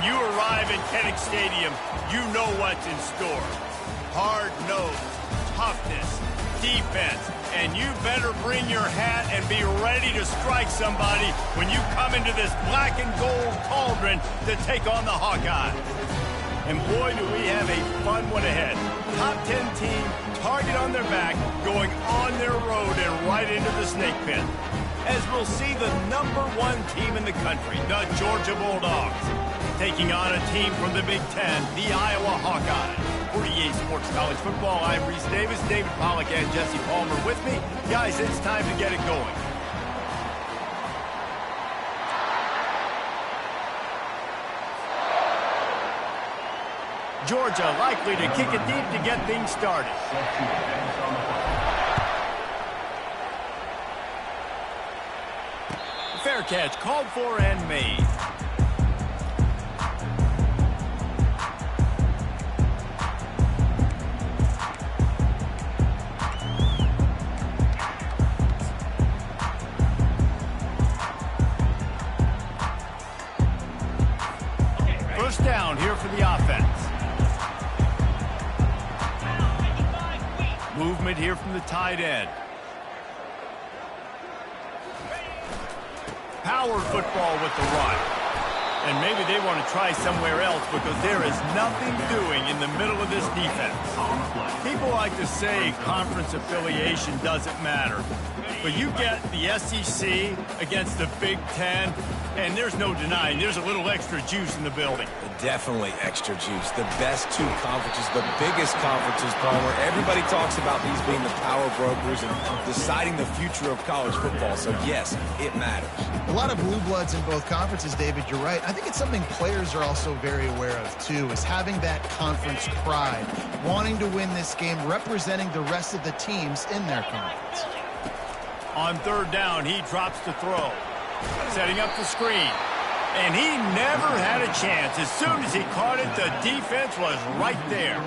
When you arrive at Kinnick Stadium, you know what's in store. Hard nose, toughness, defense, and you better bring your hat and be ready to strike somebody when you come into this black and gold cauldron to take on the Hawkeyes. And boy, do we have a fun one ahead. Top 10 team, target on their back, going on their road and right into the snake pit. As we'll see the #1 team in the country, the Georgia Bulldogs, taking on a team from the Big Ten, the Iowa Hawkeyes. For EA Sports College Football, I'm Reese Davis, David Pollack, and Jesse Palmer with me. Guys, it's time to get it going. Georgia likely to kick it deep to get things started. Fair catch called for and made. First down here for the offense. Movement here from the tight end. Power football with the run. And maybe they want to try somewhere else because there is nothing doing in the middle of this defense. People like to say conference affiliation doesn't matter. But you get the SEC against the Big Ten, and there's no denying there's a little extra juice in the building. Definitely extra juice. The best two conferences, the biggest conferences, Palmer. Everybody talks about these being the power brokers and deciding the future of college football. So, yes, it matters. A lot of blue bloods in both conferences, David. You're right. I think it's something players are also very aware of, too, is having that conference pride, wanting to win this game, representing the rest of the teams in their conference. On third down, he drops to throw. Setting up the screen. And he never had a chance. As soon as he caught it, the defense was right there.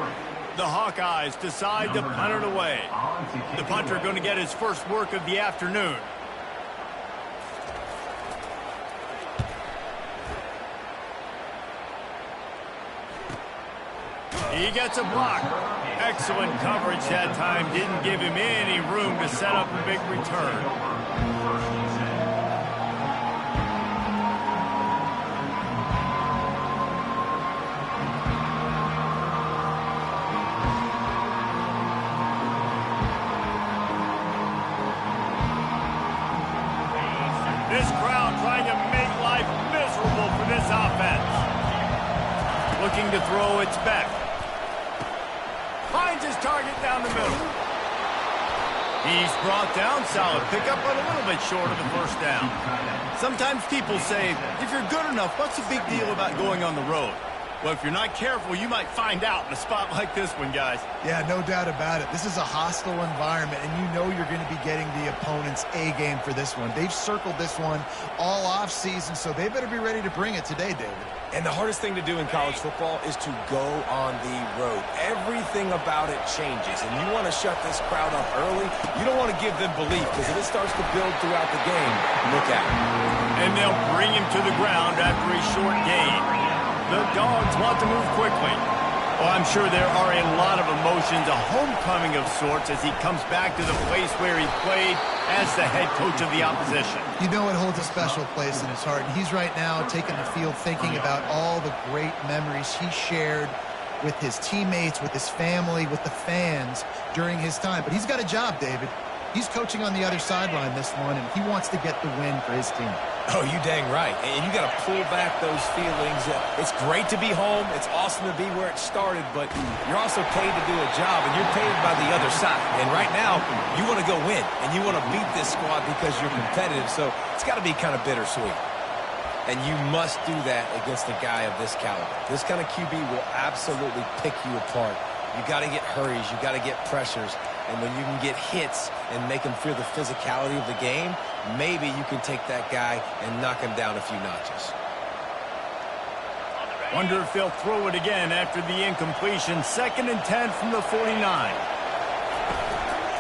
The Hawkeyes decide to punt it away. The punter going to get his first work of the afternoon. He gets a block. Excellent coverage that time. Didn't give him any room to set up a big return. This crowd trying to make life miserable for this offense. Looking to throw, it's back. Finds his target down the middle. He's brought down, solid pickup, but a little bit short of the first down. Sometimes people say, if you're good enough, what's the big deal about going on the road? Well, if you're not careful, you might find out in a spot like this one, guys. Yeah, no doubt about it. This is a hostile environment, and you know you're going to be getting the opponent's A-game for this one. They've circled this one all off-season, so they better be ready to bring it today, David. And the hardest thing to do in college football is to go on the road. Everything about it changes, and you want to shut this crowd up early. You don't want to give them belief, because if it starts to build throughout the game, look out. And they'll bring him to the ground after a short gain. The Dogs want to move quickly. Well, I'm sure there are a lot of emotions, a homecoming of sorts as he comes back to the place where he played as the head coach of the opposition. You know it holds a special place in his heart, and he's right now taking the field thinking about all the great memories he shared with his teammates, with his family, with the fans during his time. But he's got a job, David. He's coaching on the other sideline this one, and he wants to get the win for his team. Oh, you dang right. And you got to pull back those feelings. It's great to be home. It's awesome to be where it started, but you're also paid to do a job, and you're paid by the other side. And right now, you want to go win, and you want to beat this squad because you're competitive, so it's got to be kind of bittersweet. And you must do that against a guy of this caliber. This kind of QB will absolutely pick you apart. You got to get hurries. You got to get pressures. And when you can get hits and make him feel the physicality of the game, maybe you can take that guy and knock him down a few notches. Wonder if they'll throw it again after the incompletion. 2nd and 10 from the 49.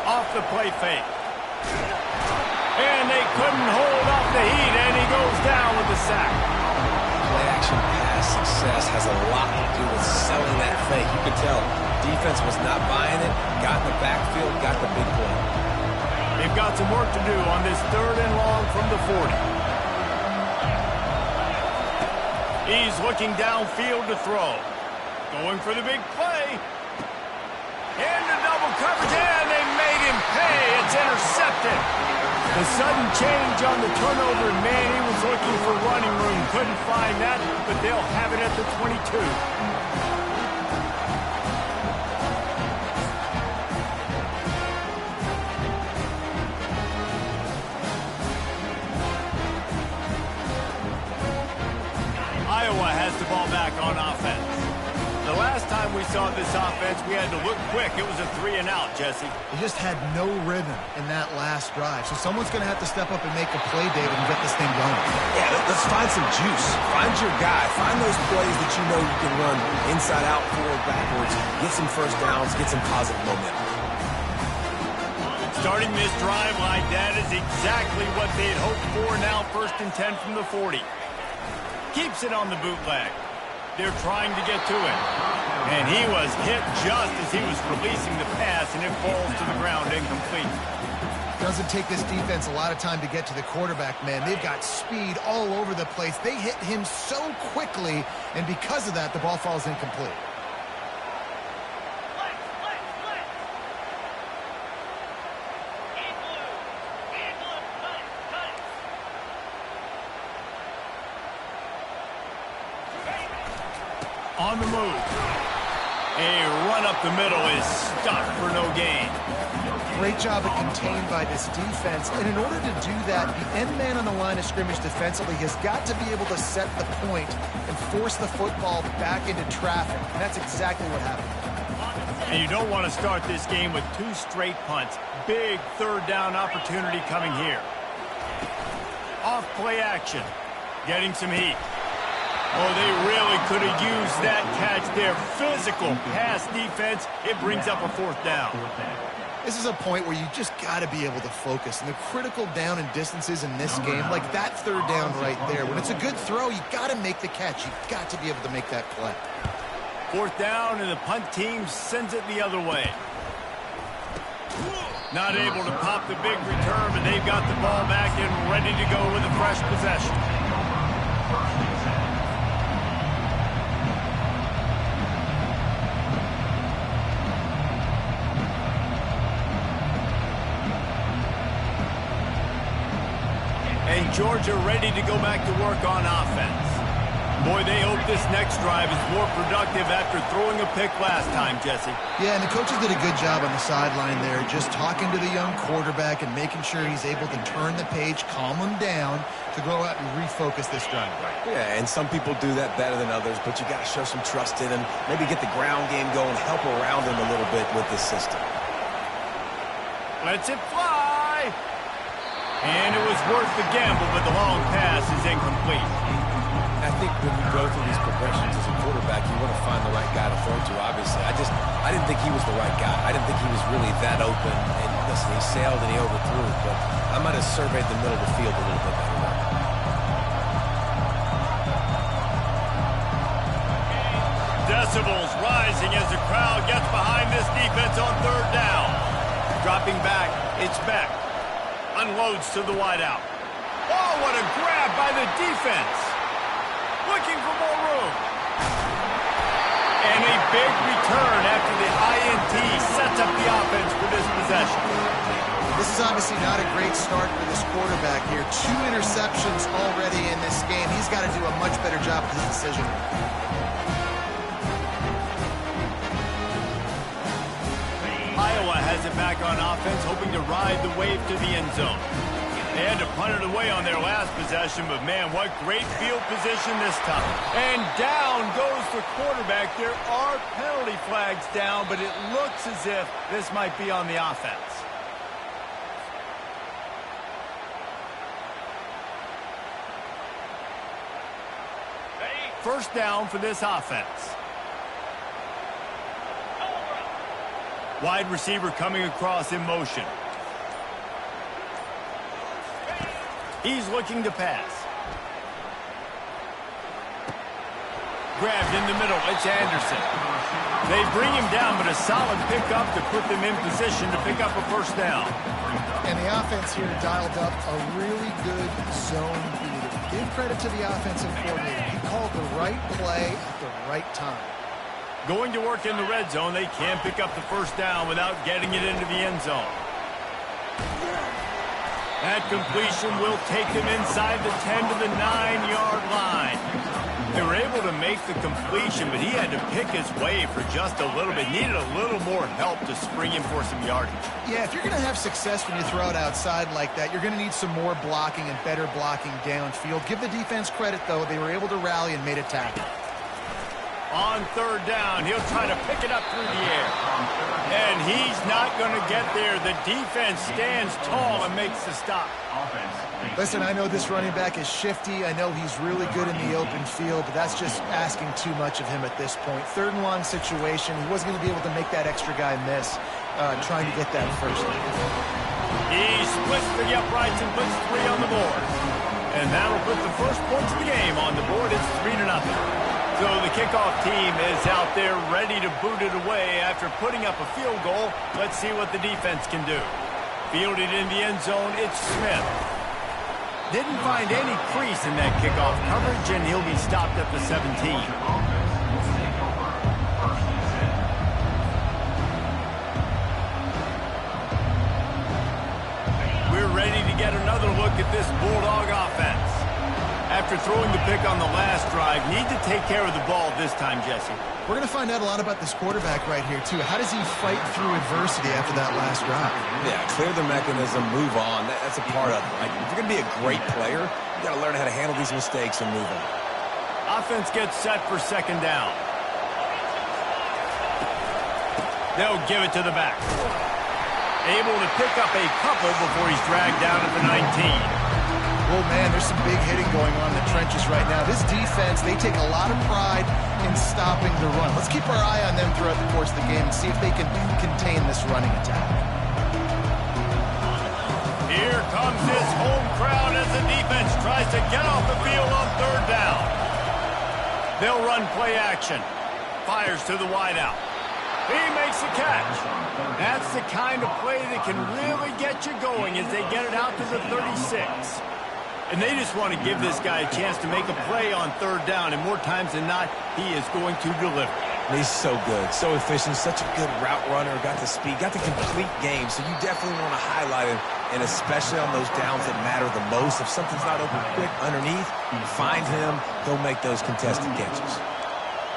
Off the play fake. And they couldn't hold off the heat, and he goes down with the sack. Play action pass success has a lot to do with selling that fake. You could tell defense was not buying it, got in the backfield, got the big play. They've got some work to do on this 3rd and long from the 40. He's looking downfield to throw. Going for the big play. Into double coverage, and they made him pay. It's intercepted. The sudden change on the turnover, man, he was looking for running room. Couldn't find that, but they'll have it at the 22. Iowa has the ball back on offense. The last time we saw this offense, we had to look quick. It was a 3 and out, Jesse. They just had no rhythm in that last drive. So someone's going to have to step up and make a play, David, and get this thing going. Yeah, let's find some juice. Find your guy. Find those plays that you know you can run inside out, forward, backwards. Get some first downs. Get some positive momentum. Starting this drive like that is exactly what they had hoped for. Now 1st and 10 from the 40. Keeps it on the bootleg. They're trying to get to it. And he was hit just as he was releasing the pass, and it falls to the ground incomplete. Doesn't take this defense a lot of time to get to the quarterback, man. They've got speed all over the place. They hit him so quickly, and because of that, the ball falls incomplete. On the move. A run up the middle is stopped for no gain. Great job of contained by this defense. And in order to do that, the end man on the line of scrimmage defensively has got to be able to set the point and force the football back into traffic. And that's exactly what happened. And you don't want to start this game with 2 straight punts. Big 3rd down opportunity coming here. Off play action. Getting some heat. Oh, they really could have used that catch there. Physical pass defense. It brings up a 4th down. This is a point where you just got to be able to focus. And the critical down and distances in this game, like that 3rd down right there, when it's a good throw, you got to make the catch. You got to be able to make that play. 4th down, and the punt team sends it the other way. Not able to pop the big return, but they've got the ball back and ready to go with a fresh possession. And Georgia ready to go back to work on offense. Boy, they hope this next drive is more productive after throwing a pick last time, Jesse. Yeah, and the coaches did a good job on the sideline there, just talking to the young quarterback and making sure he's able to turn the page, calm him down to go out and refocus this drive. Yeah, and some people do that better than others, but you got to show some trust in him, maybe get the ground game going, help around him a little bit with this system. Lets it fly. And it was worth the gamble, but the long pass is incomplete. I think when you go through these progressions as a quarterback, you want to find the right guy to throw to, obviously. I didn't think he was the right guy. I didn't think he was really that open. And listen, he sailed and he overthrew, but I might have surveyed the middle of the field a little bit better. Decibels rising as the crowd gets behind this defense on 3rd down. Dropping back, it's Beck. Unloads to the wideout. Oh, what a grab by the defense. Looking for more room. And a big return after the INT sets up the offense for this possession. This is obviously not a great start for this quarterback here. 2 interceptions already in this game. He's got to do a much better job with his decision. Iowa has it back on offense, hoping to ride the wave to the end zone. They had to punt it away on their last possession, but man, what great field position this time. And down goes the quarterback. There are penalty flags down, but it looks as if this might be on the offense. First down for this offense. Wide receiver coming across in motion. He's looking to pass. Grabbed in the middle. It's Anderson. They bring him down, but a solid pickup to put them in position to pick up a first down. And the offense here dialed up a really good zone beater. Give credit to the offensive coordinator. He called the right play at the right time. Going to work in the red zone. They can't pick up the first down without getting it into the end zone. That completion will take them inside the 10 to the 9-yard line. They were able to make the completion, but he had to pick his way for just a little bit. Needed a little more help to spring him for some yardage. Yeah, if you're going to have success when you throw it outside like that, you're going to need some more blocking and better blocking downfield. Give the defense credit, though. They were able to rally and made a tackle. On third down, he'll try to pick it up through the air. And he's not going to get there. The defense stands tall and makes the stop. Listen, I know this running back is shifty. I know he's really good in the open field, but that's just asking too much of him at this point. Third and long situation. He wasn't going to be able to make that extra guy miss trying to get that first. He splits the uprights and puts 3 on the board. And that'll put the first points of the game on the board. It's 3-0. So the kickoff team is out there ready to boot it away after putting up a field goal. Let's see what the defense can do. Fielded in the end zone, it's Smith. Didn't find any crease in that kickoff coverage, and he'll be stopped at the 17. We're ready to get another look at this Bulldog offense. After throwing the pick on the last drive, need to take care of the ball this time, Jesse. We're going to find out a lot about this quarterback right here, too. How does he fight through adversity after that last drive? Yeah, clear the mechanism, move on. That's a part of it. Like, if you're going to be a great player, you got to learn how to handle these mistakes and move on. Offense gets set for second down. They'll give it to the back. Able to pick up a couple before he's dragged down at the 19. Oh, man, there's some big hitting going on in the trenches right now. This defense, they take a lot of pride in stopping the run. Let's keep our eye on them throughout the course of the game and see if they can contain this running attack. Here comes his home crowd as the defense tries to get off the field on third down. They'll run play action. Fires to the wideout. He makes the catch. That's the kind of play that can really get you going as they get it out to the 36. And they just want to give this guy a chance to make a play on third down, and more times than not, he is going to deliver. He's so good, so efficient, such a good route runner, got the speed, got the complete game, so you definitely want to highlight him, and especially on those downs that matter the most. If something's not open quick underneath, find him, he'll make those contested catches.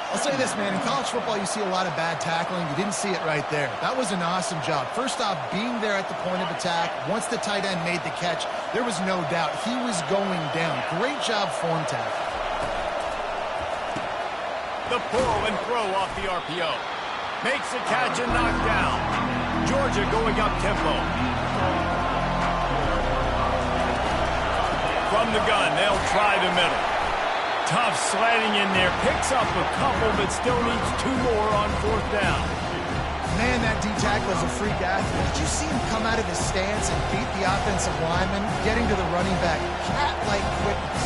I'll say this, man. In college football, you see a lot of bad tackling. You didn't see it right there. That was an awesome job. First off, being there at the point of attack. Once the tight end made the catch, there was no doubt he was going down. Great job form tackle. The pull and throw off the RPO. Makes the catch and knocked down. Georgia going up tempo. From the gun, they'll try the middle. Tough slanting in there. Picks up a couple, but still needs 2 more on fourth down. Man, that D-tackle is a freak athlete. Did you see him come out of his stance and beat the offensive lineman, getting to the running back? Cat-like quickness.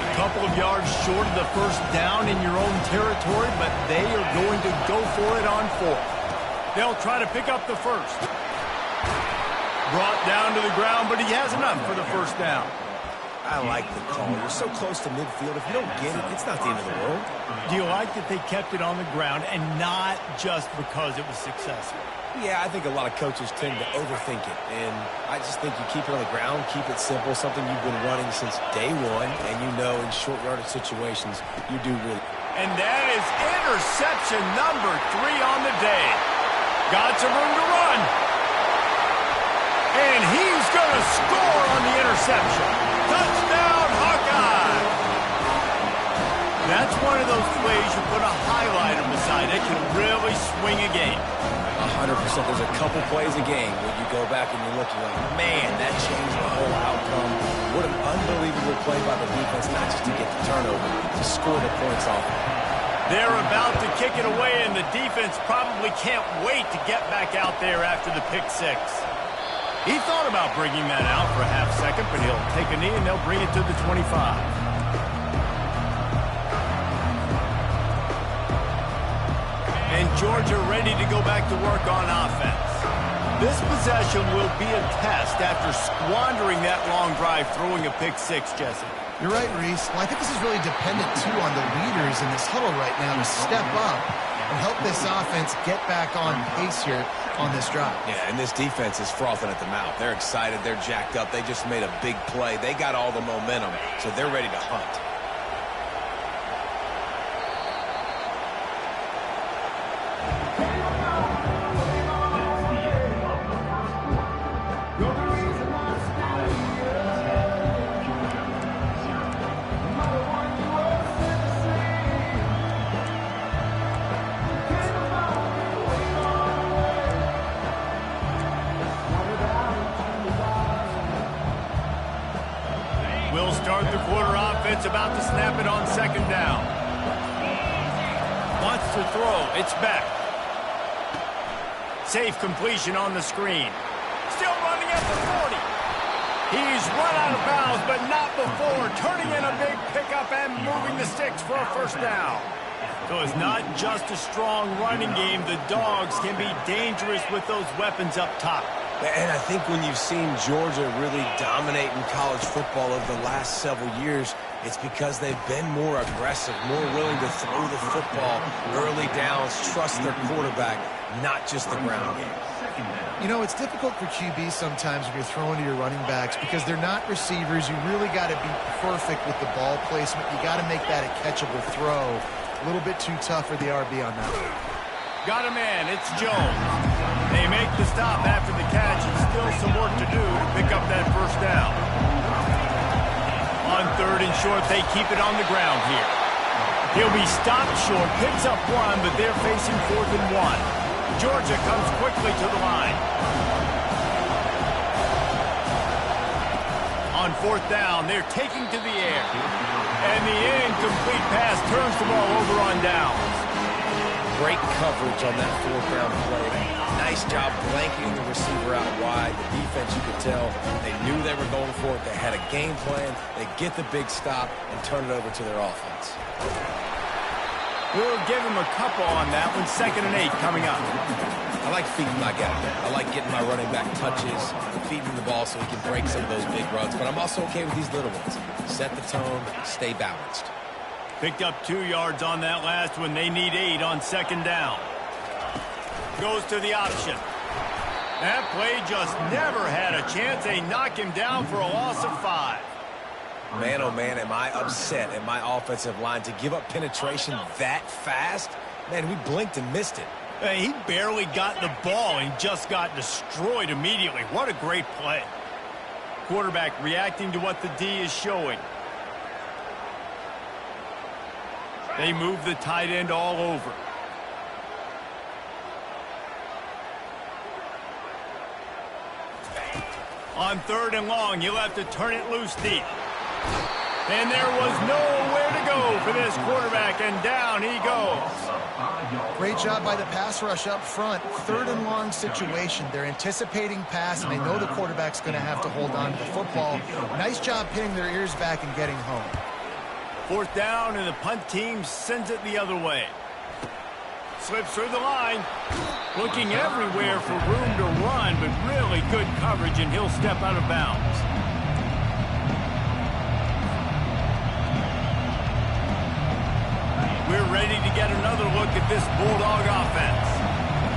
A couple of yards short of the first down in your own territory, but they are going to go for it on fourth. They'll try to pick up the first. Brought down to the ground, but he has enough for the first down. I like the call. You're so close to midfield. If you don't get it, it's not the end of the world. Do you like that they kept it on the ground and not just because it was successful? Yeah, I think a lot of coaches tend to overthink it, and I just think you keep it on the ground, keep it simple, something you've been running since day one, and you know in short yardage situations you do really. And that is interception number 3 on the day. Got some room to run. And he's going to score on the interception. Touchdown, Hawkeye! That's one of those plays you put a highlighter beside it, can really swing a game. 100%. There's a couple plays a game where you go back and you look, you're like, man, that changed the whole outcome. What an unbelievable play by the defense, not just to get the turnover, to score the points off. They're about to kick it away, and the defense probably can't wait to get back out there after the pick 6. He thought about bringing that out for a half second, but he'll take a knee and they'll bring it to the 25. And Georgia ready to go back to work on offense. This possession will be a test after squandering that long drive, throwing a pick six, Jesse. You're right, Reese. Well, I think this is really dependent, too, on the leaders in this huddle right now to step up and help this offense get back on pace here on this drive. Yeah, and this defense is frothing at the mouth. They're excited. They're jacked up. They just made a big play. They got all the momentum, so they're ready to hunt. Will start the quarter offense, about to snap it on second down. Wants to throw. It's back. Safe completion on the screen. Still running at the 40. He's run out of bounds, but not before. Turning in a big pickup and moving the sticks for a first down. So it's not just a strong running game. The Dogs can be dangerous with those weapons up top. And I think when you've seen Georgia really dominate in college football over the last several years, it's because they've been more aggressive, more willing to throw the football early downs, trust their quarterback, not just the ground game. You know, it's difficult for QBs sometimes when you're throwing to your running backs because they're not receivers. You really got to be perfect with the ball placement. You got to make that a catchable throw. A little bit too tough for the RB on that one. Got a man. It's Jones. They make the stop after the catch, and still some work to do to pick up that first down. On third and short, they keep it on the ground here. He'll be stopped short, picks up one, but they're facing 4th and 1. Georgia comes quickly to the line. On 4th down, they're taking to the air. And the incomplete pass turns the ball over on downs. Great coverage on that 4th down play. Nice job blanketing the receiver out wide. The defense, you could tell, they knew they were going for it. They had a game plan. They get the big stop and turn it over to their offense. We'll give him a couple on that one. 2nd and 8 coming up. I like feeding my guy. I like getting my running back touches, feeding the ball so he can break some of those big runs. But I'm also okay with these little ones. Set the tone, stay balanced. Picked up 2 yards on that last one. They need 8 on 2nd down. Goes to the option. That play just never had a chance. They knock him down for a loss of 5. Man, oh man, am I upset at my offensive line to give up penetration that fast? Man, we blinked and missed it. He barely got the ball and just got destroyed immediately. What a great play. Quarterback reacting to what the D is showing. They move the tight end all over. On 3rd and long, you'll have to turn it loose deep. And there was nowhere to go for this quarterback, and down he goes. Great job by the pass rush up front. 3rd and long situation. They're anticipating pass, and they know the quarterback's going to have to hold on to the football. Nice job pinning their ears back and getting home. 4th down, and the punt team sends it the other way. Slips through the line. Looking everywhere for room to run, but really good coverage, and he'll step out of bounds. We're ready to get another look at this Bulldog offense.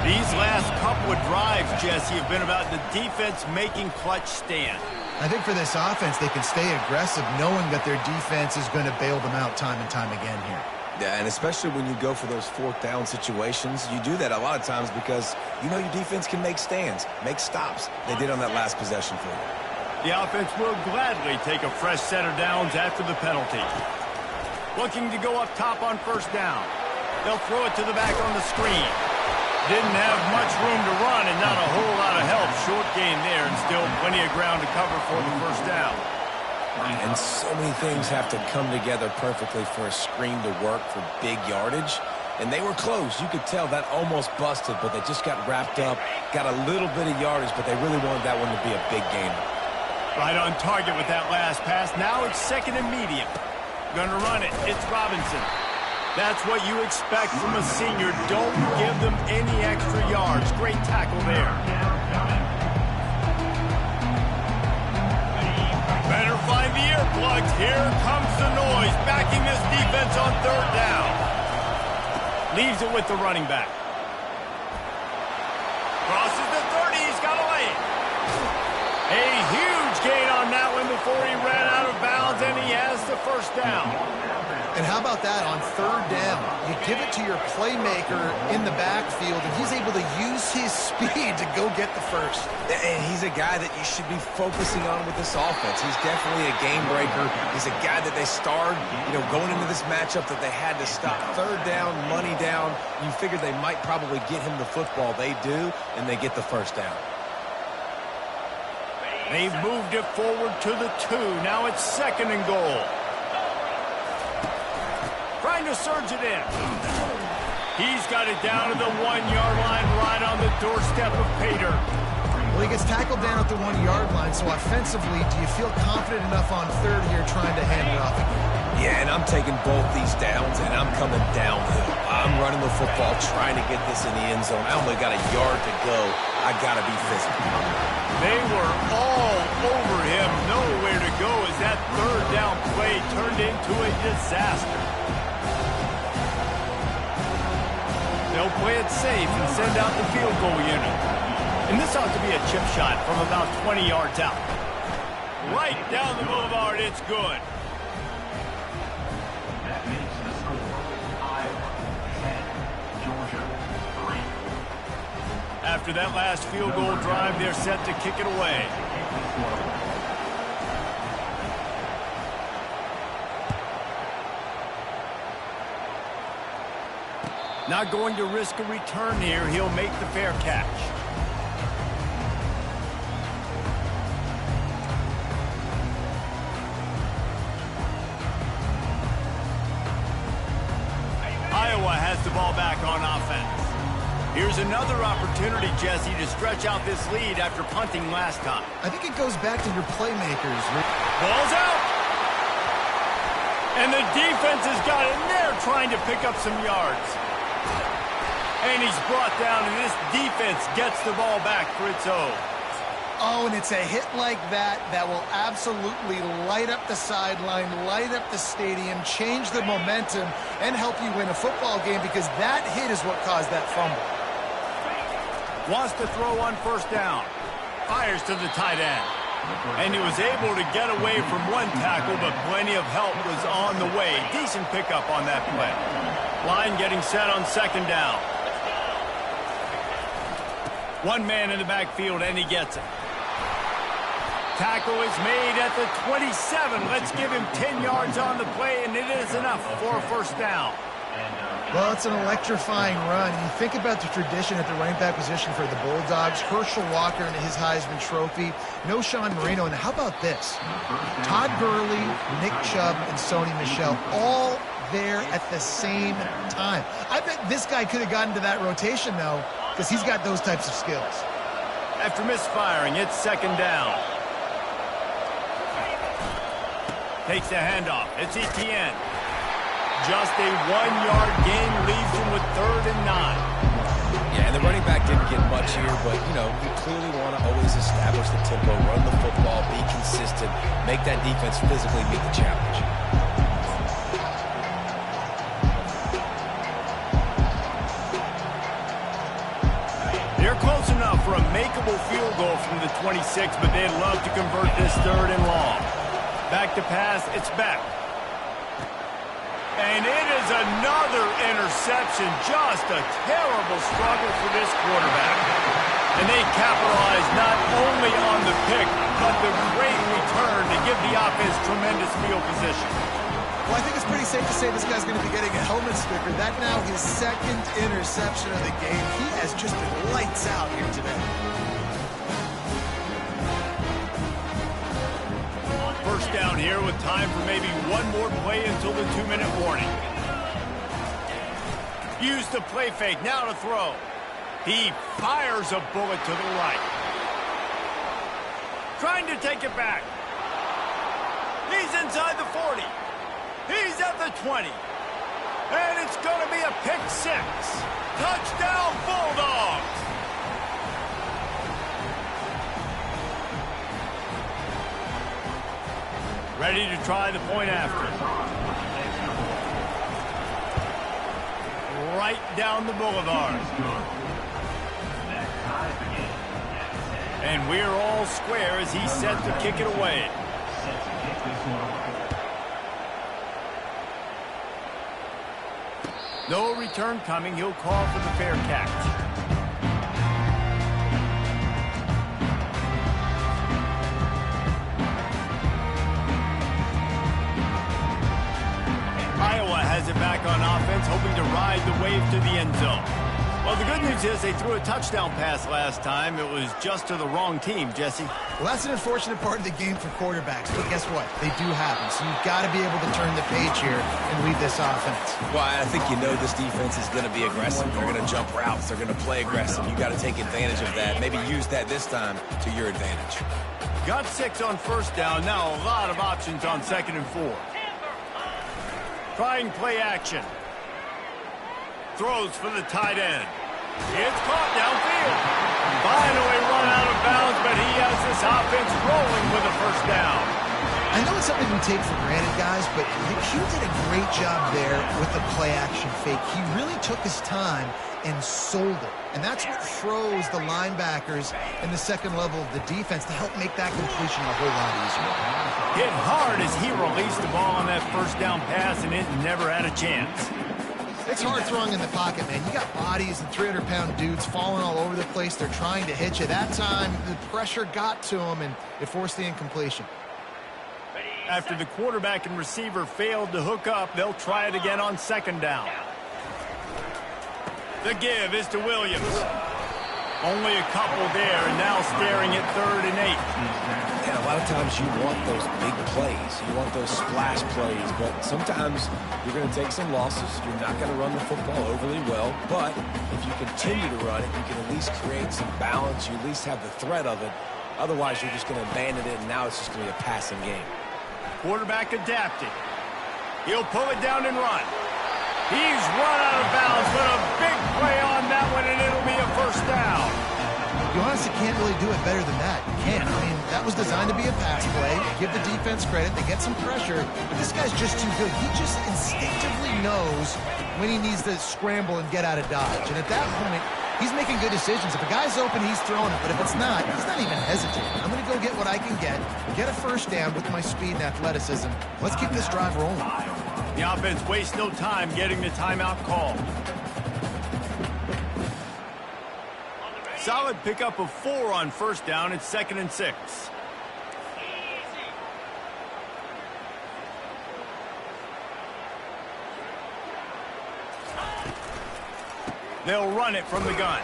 These last couple of drives, Jesse, have been about the defense making clutch stand. I think for this offense, they can stay aggressive knowing that their defense is going to bail them out time and time again here. Yeah, and especially when you go for those 4th down situations, you do that a lot of times because you know your defense can make stands, make stops. They did on that last possession for you. The offense will gladly take a fresh set of downs after the penalty. Looking to go up top on 1st down. They'll throw it to the back on the screen. Didn't have much room to run and not a whole lot of help. Short gain there and still plenty of ground to cover for the 1st down. And so many things have to come together perfectly for a screen to work for big yardage. and they were close. You could tell that almost busted, but they just got wrapped up, got a little bit of yardage, but they really wanted that one to be a big gainer. Right on target with that last pass. Now it's second and medium. Gonna run it. It's Robinson. That's what you expect from a senior. Don't give them any extra yards. Great tackle there. Better find the earplugs. Here comes the noise. Backing this defense on third down. Leaves it with the running back. Crosses the 30. He's got a lane. A huge gain on that one before he ran out of bounds, and he has the first down. And how about that on third down? You give it to your playmaker in the backfield, and he's able to use his speed to go get the first. And he's a guy that you should be focusing on with this offense. He's definitely a game breaker. He's a guy that they starred, going into this matchup that they had to stop. Third down, money down. You figured they might probably get him the football. They do, and they get the first down. They've moved it forward to the 2. Now it's second and goal. Trying to surge it in. He's got it down to the 1-yard line right on the doorstep of Pater. Well, he gets tackled down at the 1-yard line, so offensively, do you feel confident enough on third here trying to hand it off? Yeah, and I'm taking both these downs, and I'm coming downhill. I'm running the football, trying to get this in the end zone. I only got a yard to go. I got to be physical. They were all over him. Nowhere to go as that third down play turned into a disaster. They'll play it safe and send out the field goal unit. And this ought to be a chip shot from about 20 yards out. Right down the boulevard, it's good. That makes the score Iowa 10, Georgia 3. After that last field goal drive, they're set to kick it away. Not going to risk a return here. He'll make the fair catch. Iowa has the ball back on offense. Here's another opportunity, Jesse, to stretch out this lead after punting last time. I think it goes back to your playmakers. Ball's out. And the defense has got in there trying to pick up some yards. And he's brought down, and this defense gets the ball back for its own. Oh, and it's a hit like that that will absolutely light up the sideline, light up the stadium, change the momentum, and help you win a football game because that hit is what caused that fumble. Wants to throw on first down. Fires to the tight end. And he was able to get away from one tackle, but plenty of help was on the way. Decent pickup on that play. Line getting set on second down. One man in the backfield, and he gets it. Tackle is made at the 27. Let's give him 10 yards on the play, and it is enough for a first down. Well, it's an electrifying run. You think about the tradition at the running back position for the Bulldogs. Herschel Walker and his Heisman Trophy. No Sean Marino. And how about this? Todd Gurley, Nick Chubb, and Sony Michel all there at the same time. I bet this guy could have gotten to that rotation, though, because he's got those types of skills. After misfiring, it's second down. Takes the handoff. It's Etienne. Just a 1-yard gain leaves him with third and 9. Yeah, and the running back didn't get much here, but, you clearly want to always establish the tempo, run the football, be consistent, make that defense physically meet the challenge. They're close enough for a makeable field goal from the 26, but they'd love to convert this third and long. Back to pass, it's Beck. And it is another interception. Just a terrible struggle for this quarterback. And they capitalize not only on the pick, but the great return to give the offense tremendous field position. Well, I think it's pretty safe to say this guy's going to be getting a helmet sticker. That now his second interception of the game. He has just been lights out here today. First down here with time for maybe one more play until the 2-minute warning. Use the play fake. Now to throw. He fires a bullet to the right. Trying to take it back. He's inside the 40. He's at the 20. And it's going to be a pick six. Touchdown, Bulldogs! Ready to try the point after. Right down the boulevard. And we're all square as he's set to kick it away. No return coming. He'll call for the fair catch. Iowa has it back on offense, hoping to ride the wave to the end zone. Well, the good news is they threw a touchdown pass last time. It was just to the wrong team, Jesse. Well, that's an unfortunate part of the game for quarterbacks, but guess what? They do happen, so you've got to be able to turn the page here and lead this offense. Well, I think you know this defense is going to be aggressive. They're going to jump routes. They're going to play aggressive. You got to take advantage of that. Maybe use that this time to your advantage. Got 6 on first down. Now a lot of options on 2nd and 4. Trying play action. Throws for the tight end. It's caught downfield. Finally run out of bounds, but he has this offense rolling with a first down. I know it's something we take for granted, guys, but Hugh did a great job there with the play action fake. He really took his time and sold it. And that's what froze the linebackers in the second level of the defense to help make that completion a whole lot easier. Hit hard as he released the ball on that first down pass, and it never had a chance. It's hard throwing in the pocket, man. You got bodies and 300-pound dudes falling all over the place. They're trying to hit you. That time, the pressure got to him, and it forced the incompletion. After the quarterback and receiver failed to hook up, they'll try it again on 2nd down. The give is to Williams. Only a couple there, and now staring at 3rd and 8. And a lot of times you want those big plays. You want those splash plays, but sometimes you're going to take some losses. You're not going to run the football overly well, but if you continue to run it, you can at least create some balance. You at least have the threat of it. Otherwise, you're just going to abandon it, and now it's just going to be a passing game. Quarterback adapting. He'll pull it down and run. He's run out of bounds, but a big play on that one, and it'll be a first down. You honestly can't really do it better than that. You can't. I mean, that was designed to be a pass play. Give the defense credit. They get some pressure, but this guy's just too good. He just instinctively knows when he needs to scramble and get out of dodge. And at that point, he's making good decisions. If a guy's open, he's throwing it. But if it's not, he's not even hesitating. I'm going to go get what I can get a first down with my speed and athleticism. Let's keep this drive rolling. The offense wastes no time getting the timeout call. Solid pickup of 4 on first down. It's 2nd and 6. They'll run it from the gun.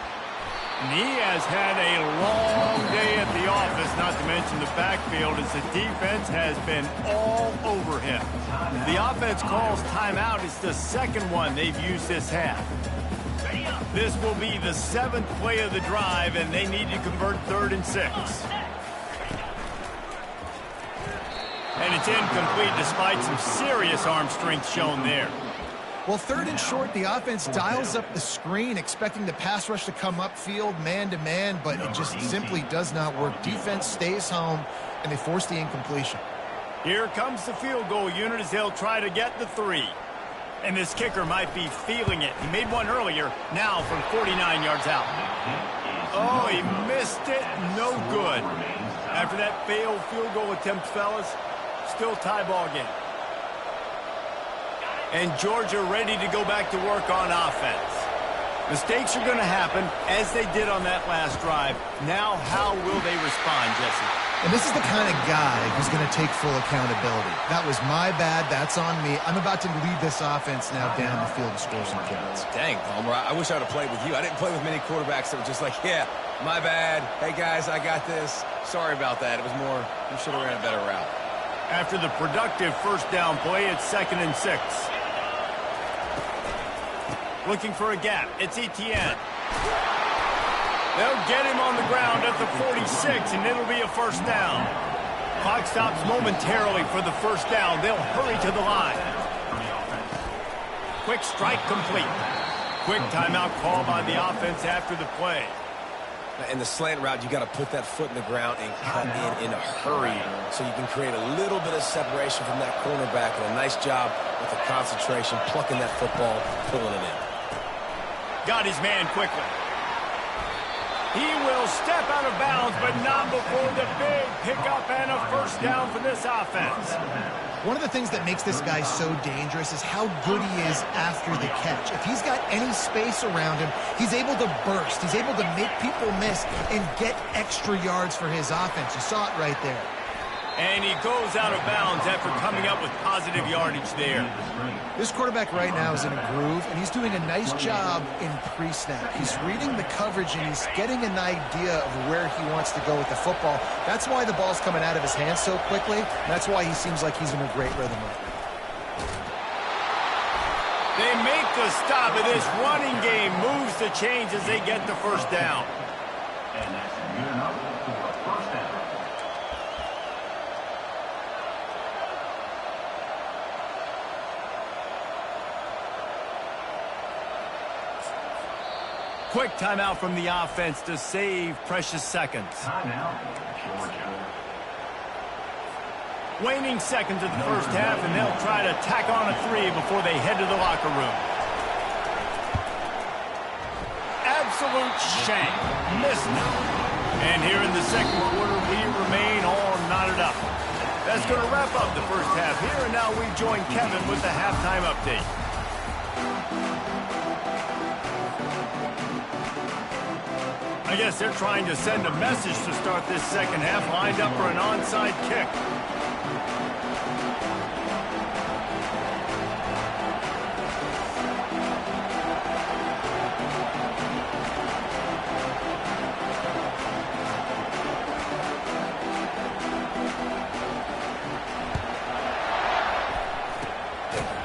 And he has had a long day at the office, not to mention the backfield, as the defense has been all over him. The offense calls timeout. It's the second one they've used this half. This will be the 7th play of the drive, and they need to convert 3rd and 6. And it's incomplete despite some serious arm strength shown there. Well, 3rd and short, the offense dials up the screen, expecting the pass rush to come upfield man-to-man, but it just simply does not work. Defense stays home, and they force the incompletion. Here comes the field goal unit as they'll try to get the 3. And this kicker might be feeling it. He made one earlier, now from 49 yards out. Oh, he missed it. No good. After that failed field goal attempt, fellas, still tie ball game. And Georgia ready to go back to work on offense. Mistakes are going to happen, as they did on that last drive. Now, how will they respond, Jesse? And this is the kind of guy who's going to take full accountability. That was my bad. That's on me. I'm about to lead this offense now down the field and score some points. Dang, Palmer, I wish I would have played with you. I didn't play with many quarterbacks that were just like, yeah, my bad. Hey, guys, I got this. Sorry about that. It was more, you should have ran a better route. After the productive first down play, it's 2nd and 6. Looking for a gap. It's Etienne. They'll get him on the ground at the 46, and it'll be a first down. Clock stops momentarily for the first down. They'll hurry to the line. Quick strike complete. Quick timeout call by the offense after the play. In the slant route, you got to put that foot in the ground and cut in a hurry so you can create a little bit of separation from that cornerback. And a nice job with the concentration, plucking that football, pulling it in. Got his man quickly. He will step out of bounds, but not before the big pickup and a first down for this offense. One of the things that makes this guy so dangerous is how good he is after the catch. If he's got any space around him, he's able to burst. He's able to make people miss and get extra yards for his offense. You saw it right there. And he goes out of bounds after coming up with positive yardage there. This quarterback right now is in a groove, and he's doing a nice job in pre-snap. He's reading the coverage, and he's getting an idea of where he wants to go with the football. That's why the ball's coming out of his hands so quickly. And that's why he seems like he's in a great rhythm right now. They make the stop, and this running game moves the chains as they get the first down. And that's good enough for a first down. Quick timeout from the offense to save precious seconds. Timeout, Georgia. Waning seconds of the first half, and they'll try to tack on a 3 before they head to the locker room. Absolute shank. Missed it. And here in the second quarter, we remain all knotted up. That's going to wrap up the first half here, and now we join Kevin with the halftime update. I guess they're trying to send a message to start this second half, lined up for an onside kick.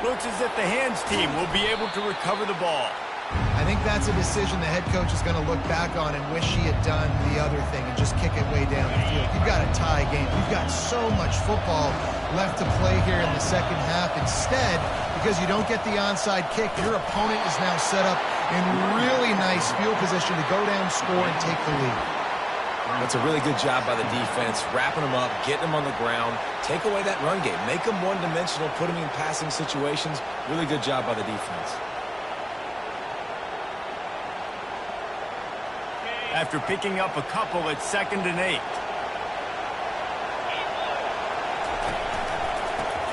Looks as if the hands team will be able to recover the ball. I think that's a decision the head coach is going to look back on and wish he had done the other thing and just kick it way down the field. You've got a tie game. You've got so much football left to play here in the second half. Instead, because you don't get the onside kick, your opponent is now set up in really nice field position to go down, score, and take the lead. That's a really good job by the defense, wrapping them up, getting them on the ground, take away that run game, make them one-dimensional, put them in passing situations. Really good job by the defense. After picking up a couple, it's 2nd and 8.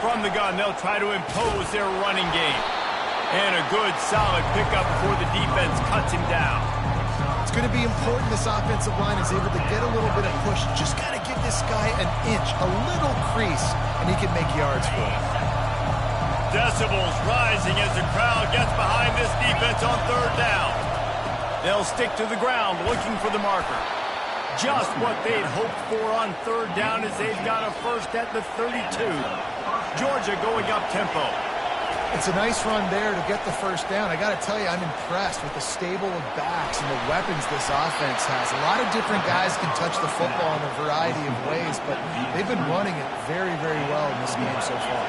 From the gun, they'll try to impose their running game. And a good, solid pickup before the defense cuts him down. It's going to be important this offensive line is able to get a little bit of push. Just got to give this guy an inch, a little crease, and he can make yards for it. Decibels rising as the crowd gets behind this defense on 3rd down. They'll stick to the ground looking for the marker. Just what they'd hoped for on 3rd down as they've got a first at the 32. Georgia going up tempo. It's a nice run there to get the first down. I got to tell you, I'm impressed with the stable of backs and the weapons this offense has. A lot of different guys can touch the football in a variety of ways, but they've been running it very, very well in this game so far.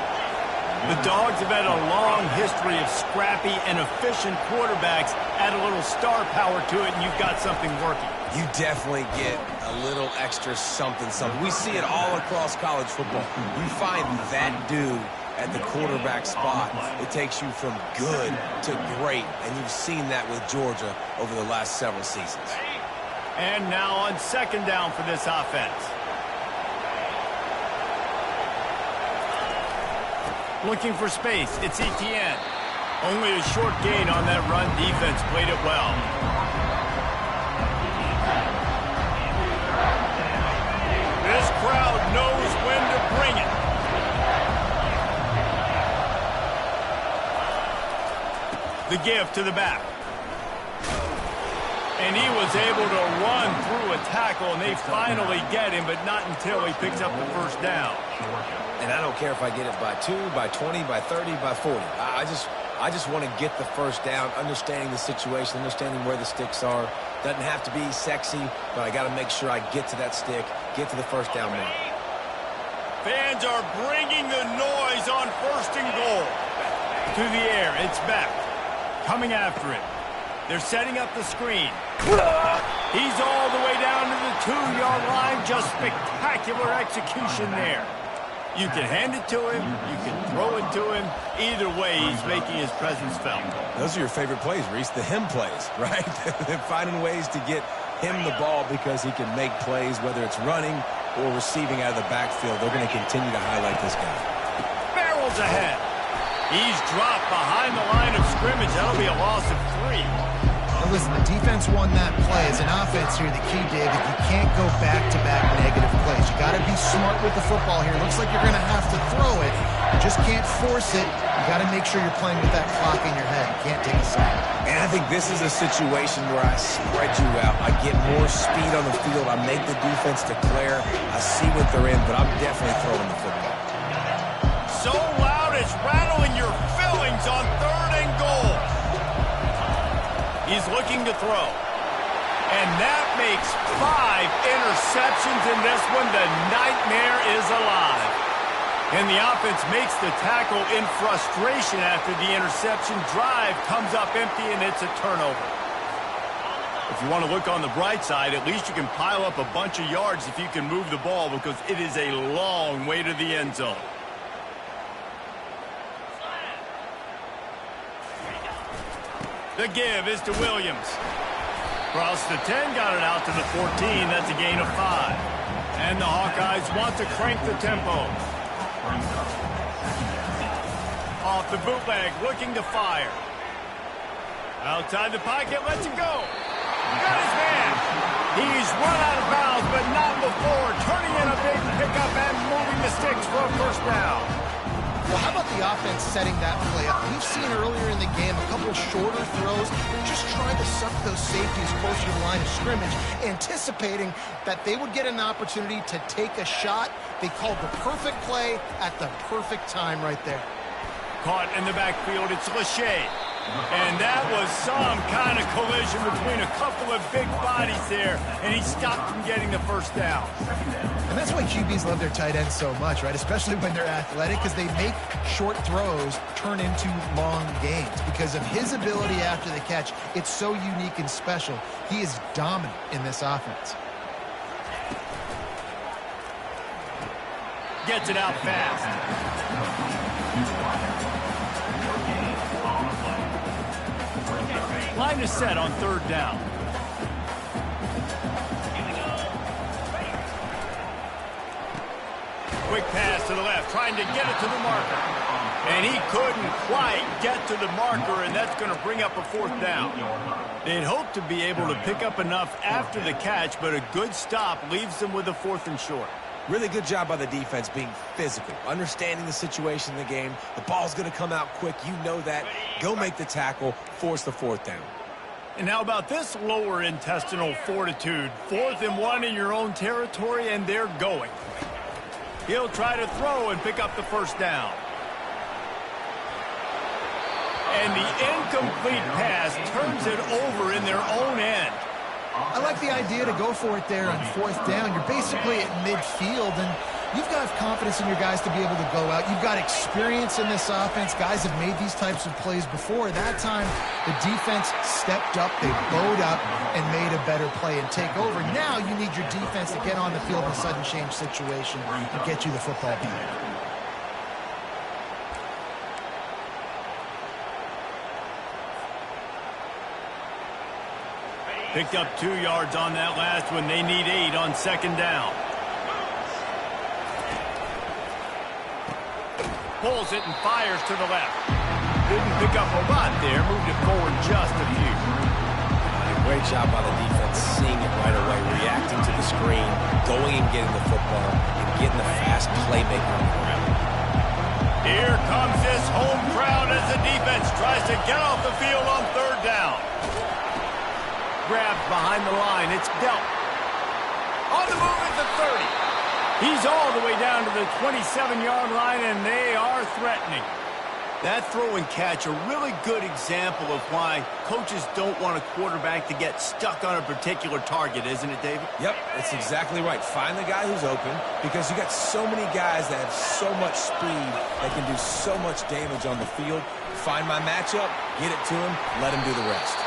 The Dogs have had a long history of scrappy and efficient quarterbacks. Add a little star power to it, and you've got something working. You definitely get a little extra something. We see it all across college football. You find that dude at the quarterback spot. It takes you from good to great, and you've seen that with Georgia over the last several seasons. And now on 2nd down for this offense. Looking for space, it's Etienne. Only a short gain on that run. Defense played it well. This crowd knows when to bring it. The give to the back. And he was able to run through a tackle, and they finally get him, but not until he picks up the first down. And I don't care if I get it by 2, by 20, by 30, by 40. I just want to get the first down, understanding the situation, understanding where the sticks are. Doesn't have to be sexy, but I got to make sure I get to that stick, get to the first down mark. Fans are bringing the noise on 1st and goal. To the air, it's Beck. Coming after it. They're setting up the screen. He's all the way down to the 2-yard line. Just spectacular execution there. You can hand it to him. You can throw it to him. Either way, he's making his presence felt. Those are your favorite plays, Reese, the him plays, right? They're finding ways to get him the ball because he can make plays, whether it's running or receiving out of the backfield. They're going to continue to highlight this guy. Barrels ahead. He's dropped behind the line of scrimmage. That'll be a loss of 3. Now listen, the defense won that play. As an offense here, the key, David, you can't go back-to-back negative plays. You got to be smart with the football here. Looks like you're going to have to throw it. You just can't force it. You got to make sure you're playing with that clock in your head. You can't take a sack. And I think this is a situation where I spread you out. I get more speed on the field. I make the defense declare. I see what they're in, but I'm definitely throwing the football. So loud it's rattling your fillings on 3rd and goal. He's looking to throw. And that makes 5 interceptions in this one. The nightmare is alive. And the offense makes the tackle in frustration after the interception. Drive comes up empty, and it's a turnover. If you want to look on the bright side, at least you can pile up a bunch of yards if you can move the ball, because it is a long way to the end zone. The give is to Williams. Across the 10, got it out to the 14. That's a gain of 5. And the Hawkeyes want to crank the tempo. Off the bootleg, looking to fire. Outside the pocket, lets it go. Got his man. He's run out of bounds, but not before. Turning in a big pickup and moving the sticks for a first down. Well, how about the offense setting that play up? We've seen earlier in the game a couple shorter throws, just trying to suck those safeties closer to the line of scrimmage, anticipating that they would get an opportunity to take a shot. They called the perfect play at the perfect time right there. Caught in the backfield, it's Lachey. And that was some kind of collision between a couple of big bodies there, and he stopped from getting the first down. And that's why QBs love their tight ends so much, right? Especially when they're athletic, because they make short throws turn into long gains. Because of his ability after the catch, it's so unique and special. He is dominant in this offense. Gets it out fast. Line is set on 3rd down. Quick pass to the left, trying to get it to the marker. And he couldn't quite get to the marker, and that's going to bring up a 4th down. They'd hope to be able to pick up enough after the catch, but a good stop leaves them with a 4th and short. Really good job by the defense being physical, understanding the situation in the game. The ball's going to come out quick. You know that. Go make the tackle, force the 4th down. And how about this lower intestinal fortitude? 4th and 1 in your own territory, and they're going. He'll try to throw and pick up the first down. And the incomplete pass turns it over in their own end. I like the idea to go for it there on 4th down. You're basically at midfield, and you've got confidence in your guys to be able to go out. You've got experience in this offense. Guys have made these types of plays before. That time, the defense stepped up, they bowed up, and made a better play and take over. Now you need your defense to get on the field in a sudden change situation and get you the football back. Picked up 2 yards on that last one. They need 8 on 2nd down. Pulls it and fires to the left. Didn't pick up a lot there. Moved it forward just a few. Great job by the defense, seeing it right away, reacting to the screen, going and getting the football, and getting the fast playmaker on the ground. Here comes this home crowd as the defense tries to get off the field on 3rd down. Grabbed behind the line. It's dealt. On the move at the 30. He's all the way down to the 27-yard line, and they are threatening. That throw and catch, a really good example of why coaches don't want a quarterback to get stuck on a particular target, isn't it, David? Yep, that's exactly right. Find the guy who's open because you got so many guys that have so much speed that can do so much damage on the field. Find my matchup, get it to him, let him do the rest.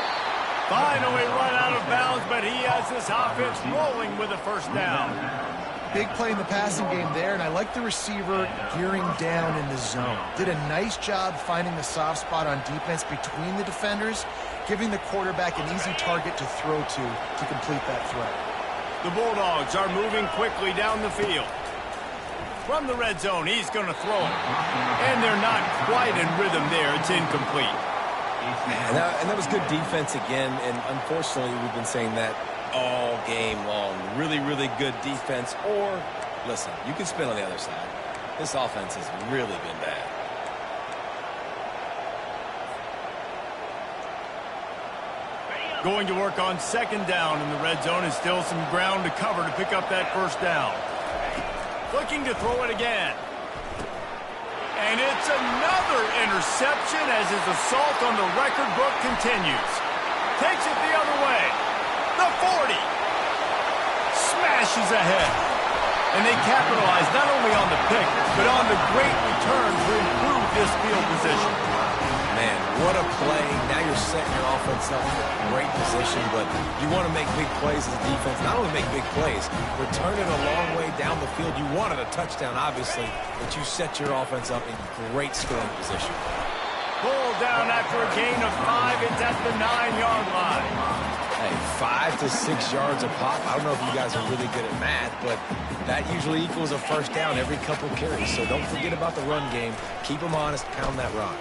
Finally run out of bounds, but he has this offense rolling with a first down. Big play in the passing game there, and I like the receiver gearing down in the zone. Did a nice job finding the soft spot on defense between the defenders, giving the quarterback an easy target to throw to complete that threat. The Bulldogs are moving quickly down the field. From the red zone, he's going to throw it. And they're not quite in rhythm there. It's incomplete. And that was good defense again, and unfortunately we've been saying that all game long. Really, really good defense. Or, listen, you can spin on the other side. This offense has really been bad. Going to work on second down in the red zone, and still some ground to cover to pick up that first down. Looking to throw it again. And it's another interception as his assault on the record book continues. Takes it the other way. The 40. Smashes ahead. And they capitalize not only on the pick, but on the great return to improve this field position. Man, what a play. Now you're setting your offense up for a great position, but you want to make big plays as a defense. Not only make big plays, return it a long way down the field. You wanted a touchdown, obviously, but you set your offense up in great scoring position. Pull down after a gain of 5. It's at the 9-yard line. Hey, 5 to 6 yards a pop. I don't know if you guys are really good at math, but that usually equals a first down every couple carries. So don't forget about the run game. Keep them honest. Pound that rock.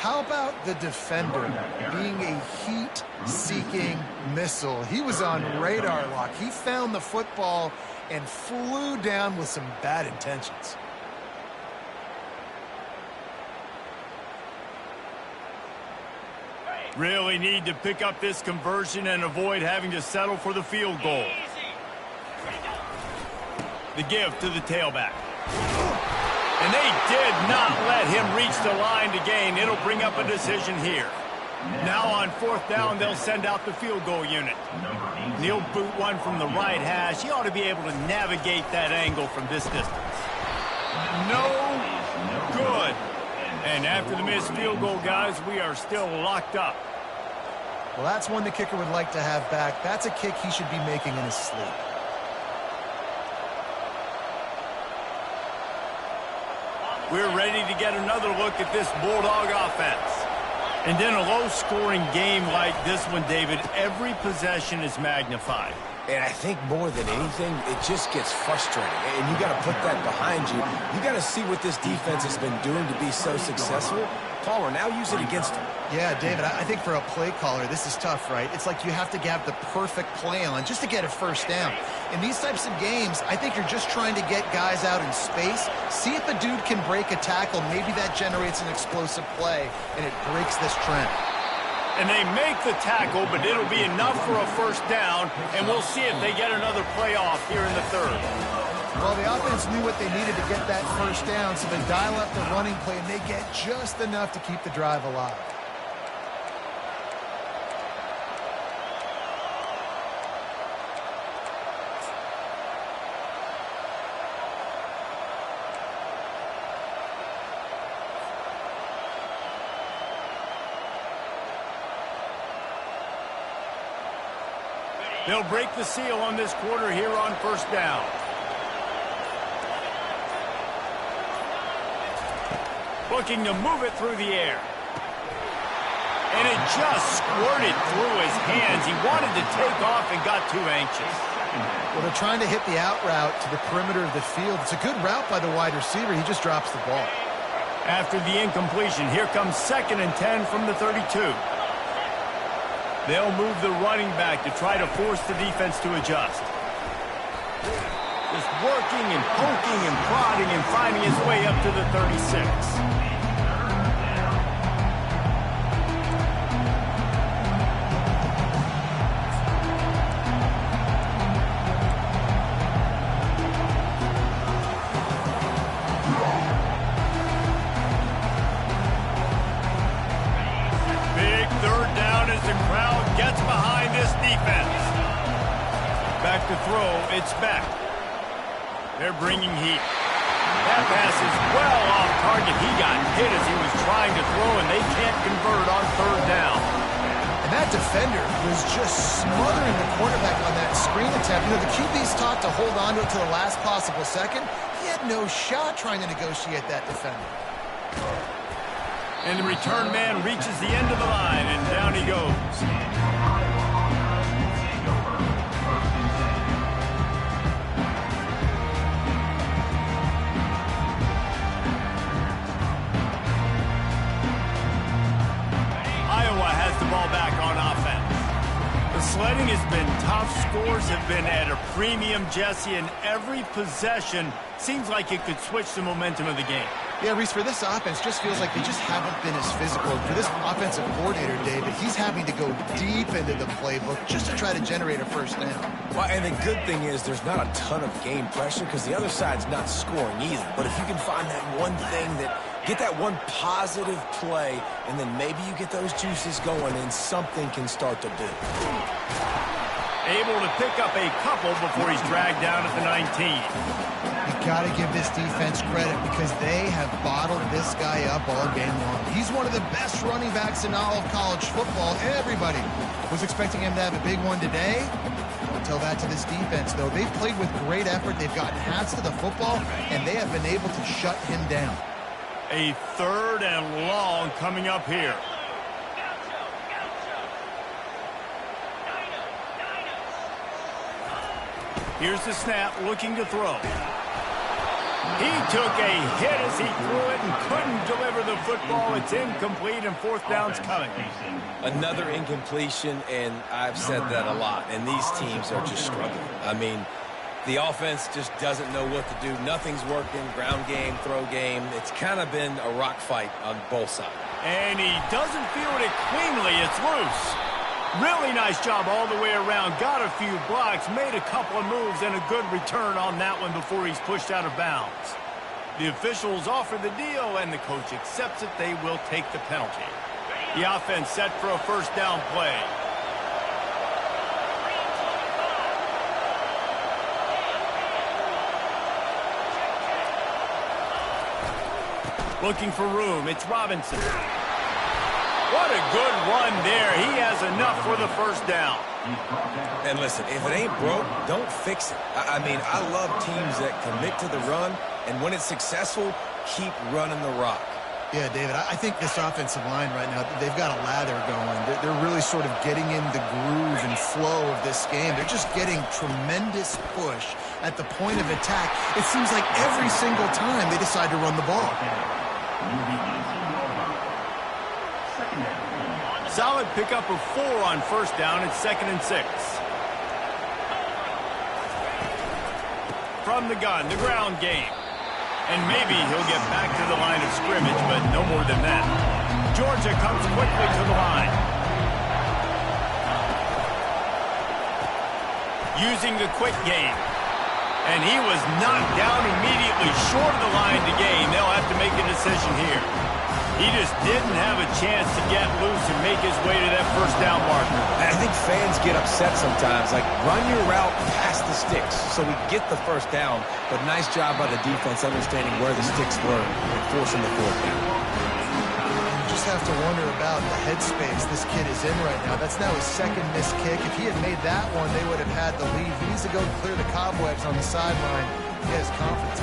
How about the defender being a heat-seeking missile? He was on radar lock. He found the football and flew down with some bad intentions. Really need to pick up this conversion and avoid having to settle for the field goal. The give to the tailback. And they did not let him reach the line to gain. It'll bring up a decision here. Now on fourth down, they'll send out the field goal unit. He'll boot one from the right hash. He ought to be able to navigate that angle from this distance. No good. And after the missed field goal, guys, we are still locked up. Well, that's one the kicker would like to have back. That's a kick he should be making in his sleep. We're ready to get another look at this Bulldog offense. And in a low-scoring game like this one, David, every possession is magnified. And I think more than anything, it just gets frustrating. And you got to put that behind you. You got to see what this defense has been doing to be so successful. Palmer, now use it against him. Yeah, David, I think for a play caller, this is tough, right? It's like you have to have the perfect play on just to get a first down. In these types of games, I think you're just trying to get guys out in space, see if the dude can break a tackle. Maybe that generates an explosive play, and it breaks this trend. And they make the tackle, but it'll be enough for a first down, and we'll see if they get another play off here in the third. Well, the offense knew what they needed to get that first down, so they dial up the running play, and they get just enough to keep the drive alive. They'll break the seal on this quarter here on first down. Looking to move it through the air. And it just squirted through his hands. He wanted to take off and got too anxious. Well, they're trying to hit the out route to the perimeter of the field. It's a good route by the wide receiver. He just drops the ball. After the incompletion, here comes 2nd and 10 from the 32. They'll move the running back to try to force the defense to adjust. Just working and poking and prodding and finding his way up to the 36. the crowd gets behind this defense. Back to throw, it's Beck. They're bringing heat. That pass is well off target. He got hit as he was trying to throw, and they can't convert on third down. And that defender was just smothering the quarterback on that screen attempt. You know, the QB's taught to hold on to it to the last possible second. He had no shot trying to negotiate that defender. And the return man reaches the end of the line, and down he goes. Iowa has the ball back on offense. The sledding has been tough. Scores have been at a premium, Jesse, and every possession seems like it could switch the momentum of the game. Yeah, Reese, for this offense, just feels like they just haven't been as physical. For this offensive coordinator, David, he's having to go deep into the playbook just to try to generate a first down. Well, and the good thing is there's not a ton of game pressure because the other side's not scoring either. But if you can find that one thing get that one positive play, and then maybe you get those juices going and something can start to do. Able to pick up a couple before he's dragged down at the 19. You got to give this defense credit because they have bottled this guy up all game long. He's one of the best running backs in all of college football. Everybody was expecting him to have a big one today. Don't tell that to this defense, though. They've played with great effort. They've gotten hats to the football, and they have been able to shut him down. A third and long coming up here. Here's the snap, looking to throw. He took a hit as he threw it and couldn't deliver the football. It's incomplete, and fourth down's coming. Another incompletion, and I've said that a lot, and these teams are just struggling. I mean, the offense just doesn't know what to do. Nothing's working, ground game, throw game. It's kind of been a rock fight on both sides. And he doesn't field it cleanly. It's loose. Really nice job all the way around. Got a few blocks, made a couple of moves, and a good return on that one before he's pushed out of bounds. The officials offer the deal, and the coach accepts it. They will take the penalty. The offense set for a first down play. Looking for room. It's Robinson. What a good run there. He has enough for the first down. And listen, if it ain't broke, don't fix it. I mean, I love teams that commit to the run, and when it's successful, keep running the rock. Yeah, David, I think this offensive line right now, they've got a lather going. They're really sort of getting in the groove and flow of this game. They're just getting tremendous push at the point of attack. It seems like every single time they decide to run the ball. Solid pickup of 4 on first down. It's 2nd and 6. From the gun, the ground game. And maybe he'll get back to the line of scrimmage, but no more than that. Georgia comes quickly to the line. Using the quick game. And he was knocked down immediately short of the line to gain. They'll have to make a decision here. He just didn't have a chance to get loose and make his way to that first down marker. I think fans get upset sometimes, like run your route past the sticks so we get the first down, but nice job by the defense understanding where the sticks were and forcing the fourth down. You just have to wonder about the headspace this kid is in right now. That's now his second missed kick. If he had made that one, they would have had the lead. He needs to go clear the cobwebs on the sideline. He has confidence.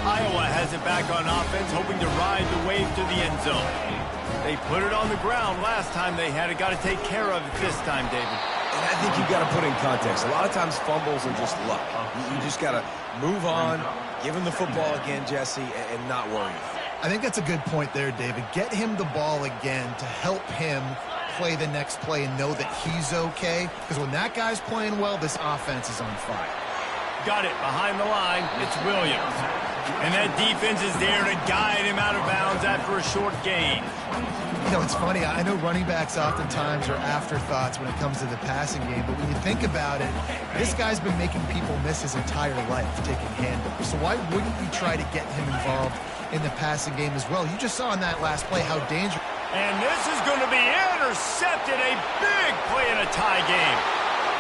Iowa has it back on offense, hoping to ride the wave to the end zone. They put it on the ground last time they had it. Got to take care of it this time, David. And I think you've got to put in context. A lot of times fumbles are just luck. You just got to move on, give him the football again, Jesse, and not worry. I think that's a good point there, David. Get him the ball again to help him play the next play and know that he's okay. Because when that guy's playing well, this offense is on fire. Got it behind the line. It's Williams. And that defense is there to guide him out of bounds after a short gain. You know, it's funny. I know running backs oftentimes are afterthoughts when it comes to the passing game. But when you think about it, this guy's been making people miss his entire life taking handoffs. So why wouldn't you try to get him involved in the passing game as well? You just saw in that last play how dangerous And this is going to be intercepted. A big play in a tie game.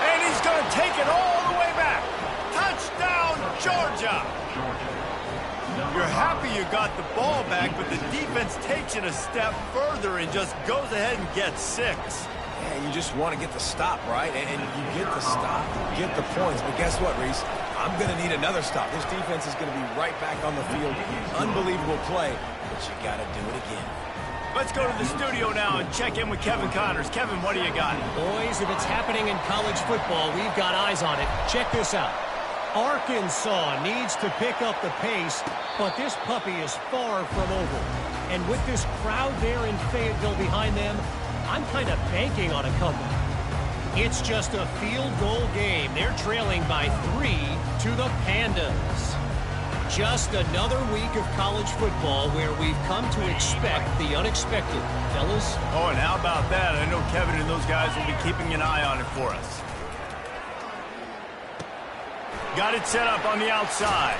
And he's going to take it all the way back. Touchdown, Georgia. You're happy you got the ball back, but the defense takes it a step further and just goes ahead and gets 6. Yeah, you just want to get the stop, right? And you get the stop, you get the points. But guess what, Reese? I'm going to need another stop. This defense is going to be right back on the field. Unbelievable play, but you got to do it again. Let's go to the studio now and check in with Kevin Connors. Kevin, what do you got? Boys, if it's happening in college football, we've got eyes on it. Check this out. Arkansas needs to pick up the pace, but this puppy is far from over. And with this crowd there in Fayetteville behind them, I'm kind of banking on a comeback. It's just a field goal game. They're trailing by 3 to the Pandas. Just another week of college football where we've come to expect the unexpected. Fellas? Oh, and how about that? I know Kevin and those guys will be keeping an eye on it for us. Got it set up on the outside.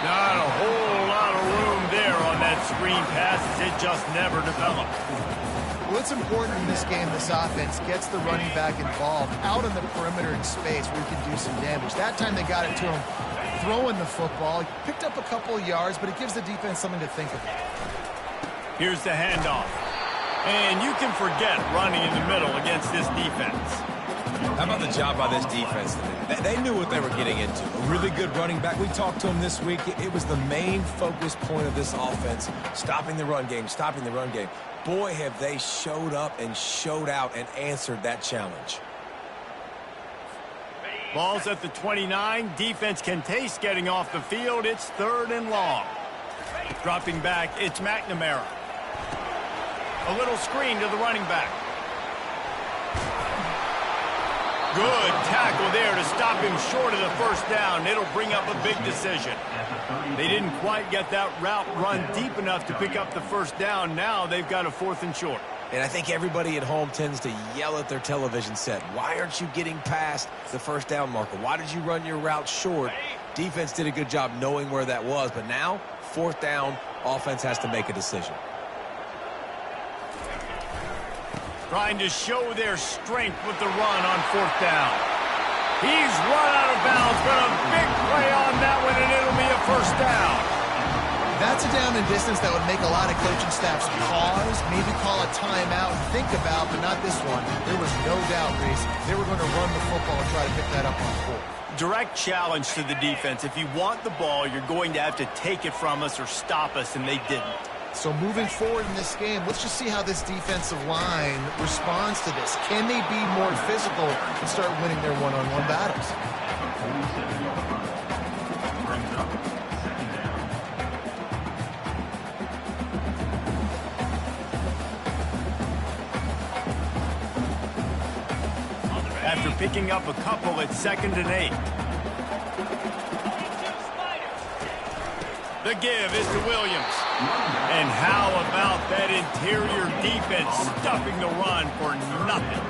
Not a whole lot of room there on that screen pass as it just never developed. Well, it's important in this game this offense gets the running back involved out on the perimeter in space where he can do some damage. That time they got it to him throwing the football. He picked up a couple of yards, but it gives the defense something to think about. Here's the handoff. And you can forget running in the middle against this defense. How about the job by this defense today? They knew what they were getting into. A really good running back. We talked to him this week. It was the main focus point of this offense. Stopping the run game, stopping the run game. Boy, have they showed up and showed out and answered that challenge. Ball's at the 29. Defense can taste getting off the field. It's 3rd and long. Dropping back, it's McNamara. A little screen to the running back. Good tackle there to stop him short of the first down. It'll bring up a big decision. They didn't quite get that route run deep enough to pick up the first down. Now they've got a 4th and short. And I think everybody at home tends to yell at their television set. Why aren't you getting past the first down marker? Why did you run your route short? Defense did a good job knowing where that was. But now, 4th down, offense has to make a decision. Trying to show their strength with the run on 4th down. He's run out of bounds, but a big play on that one, and it'll be a 1st down. That's a down and distance that would make a lot of coaching staffs pause, maybe call a timeout and think about, but not this one. There was no doubt, Reese, they were going to run the football and try to pick that up on 4th. Direct challenge to the defense. If you want the ball, you're going to have to take it from us or stop us, and they didn't. So moving forward in this game, let's just see how this defensive line responds to this. Can they be more physical and start winning their one-on-one battles? After picking up a couple, it's 2nd and 8. The give is to Williams. And how about that interior defense stuffing the run for nothing?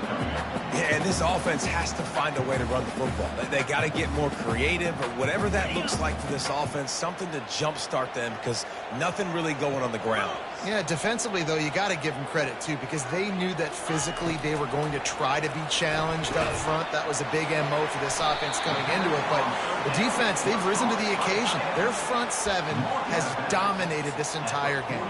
Yeah, and this offense has to find a way to run the football. They got to get more creative, but whatever that looks like for this offense, something to jumpstart them because nothing really going on the ground. Yeah, defensively, though, you got to give them credit, too, because they knew that physically they were going to try to be challenged up front. That was a big MO for this offense coming into it. But the defense, they've risen to the occasion. Their front 7 has dominated this entire game.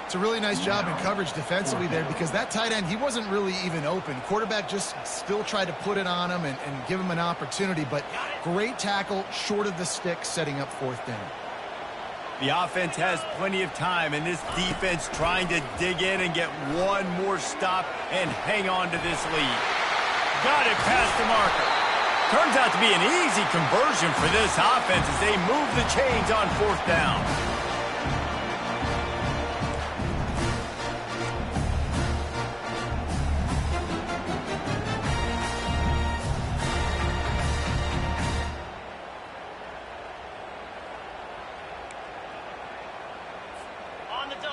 It's a really nice job in coverage defensively there because that tight end, he wasn't really even open. Quarterback just still tried to put it on him and give him an opportunity. But great tackle, short of the stick, setting up 4th down. The offense has plenty of time, and this defense trying to dig in and get one more stop and hang on to this lead. Got it past the marker. Turns out to be an easy conversion for this offense as they move the chains on 4th down.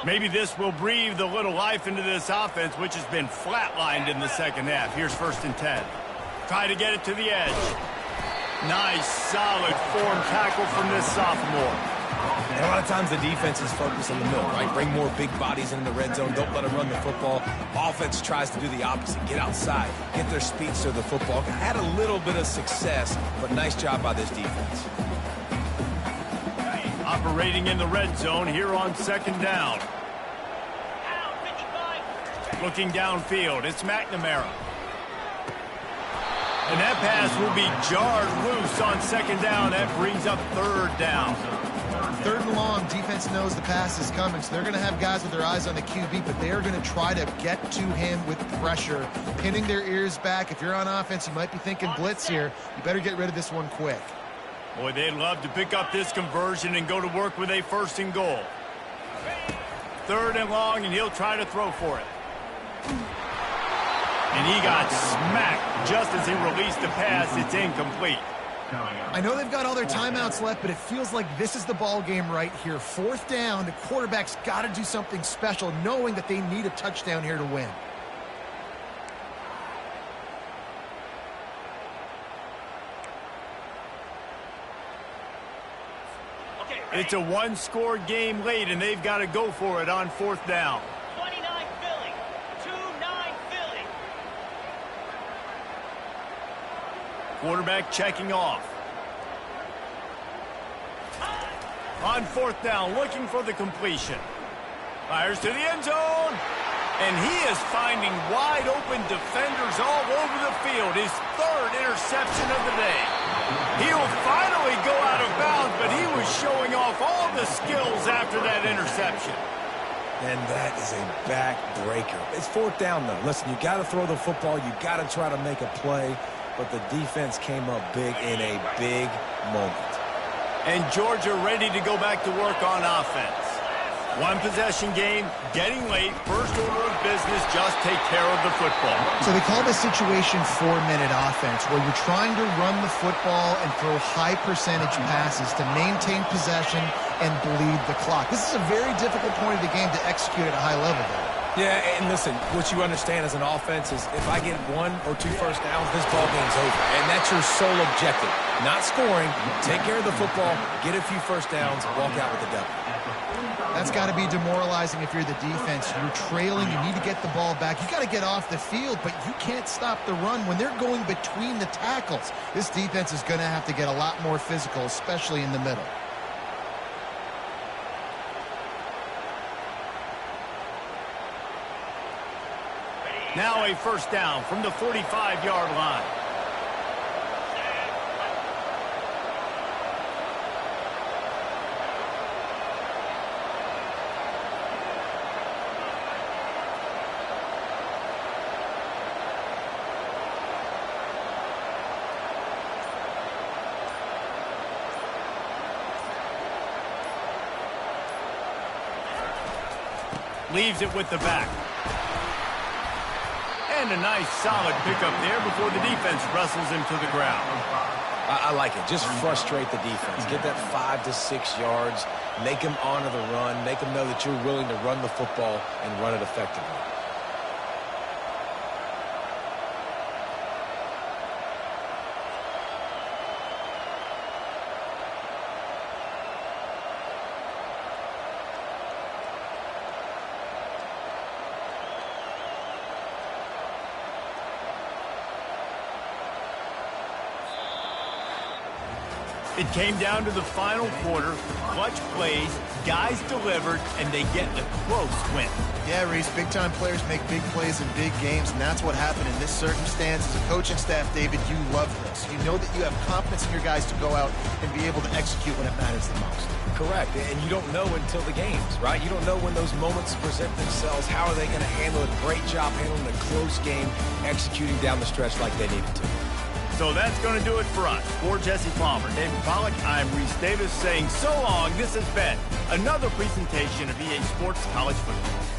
Maybe this will breathe a little life into this offense, which has been flatlined in the second half. Here's 1st and 10. Try to get it to the edge. Nice, solid form tackle from this sophomore. And a lot of times the defense is focused on the middle, right? Bring more big bodies into the red zone. Don't let them run the football. Offense tries to do the opposite. Get outside. Get their speeds to the football. Had a little bit of success, but nice job by this defense. Operating in the red zone here on second down. Looking downfield, it's McNamara. And that pass will be jarred loose on second down. That brings up third down. Third and long, defense knows the pass is coming, so they're going to have guys with their eyes on the QB, but they are going to try to get to him with pressure, pinning their ears back. If you're on offense, you might be thinking blitz here. You better get rid of this one quick. Boy, they'd love to pick up this conversion and go to work with a first and goal. Third and long, and he'll try to throw for it. And he got smacked just as he released the pass. It's incomplete. I know they've got all their timeouts left, but it feels like this is the ball game right here. Fourth down, the quarterback's got to do something special, knowing that they need a touchdown here to win. It's a one-score game late, and they've got to go for it on fourth down. 29 Philly. 2-9 Philly. Quarterback checking off. On fourth down, looking for the completion. Fires to the end zone. And he is finding wide-open defenders all over the field. His third interception of the day. He'll finally go out of bounds, but he was showing off all the skills after that interception. And that is a backbreaker. It's fourth down, though. Listen, you got to throw the football. You got to try to make a play. But the defense came up big in a big moment. And Georgia ready to go back to work on offense. One possession game, getting late, first order of business, just take care of the football. So they call this situation 4-minute offense, where you're trying to run the football and throw high percentage passes to maintain possession and bleed the clock. This is a very difficult point of the game to execute at a high level, though. Yeah, and listen, what you understand as an offense is if I get 1 or 2 first downs, this ball game's over. And that's your sole objective. Not scoring, take care of the football, get a few first downs, walk out with the W. That's got to be demoralizing if you're the defense. You're trailing, you need to get the ball back. You got to get off the field, but you can't stop the run when they're going between the tackles. This defense is going to have to get a lot more physical, especially in the middle. Now a first down from the 45-yard line. Leaves it with the back. And a nice solid pickup there before the defense wrestles him to the ground. I like it. Just frustrate the defense. Get that 5 to 6 yards. Make them honor the run. Make them know that you're willing to run the football and run it effectively. It came down to the final quarter. Clutch plays, guys delivered, and they get a close win. Yeah, Reese, big-time players make big plays in big games, and that's what happened in this circumstance. As a coaching staff, David, you love this. You know that you have confidence in your guys to go out and be able to execute when it matters the most. Correct, and you don't know until the games, right? You don't know when those moments present themselves. How are they going to handle it? Great job handling a close game, executing down the stretch like they needed to. So that's going to do it for us. For Jesse Palmer, David Pollack, I'm Reese Davis saying so long. This has been another presentation of EA Sports College Football.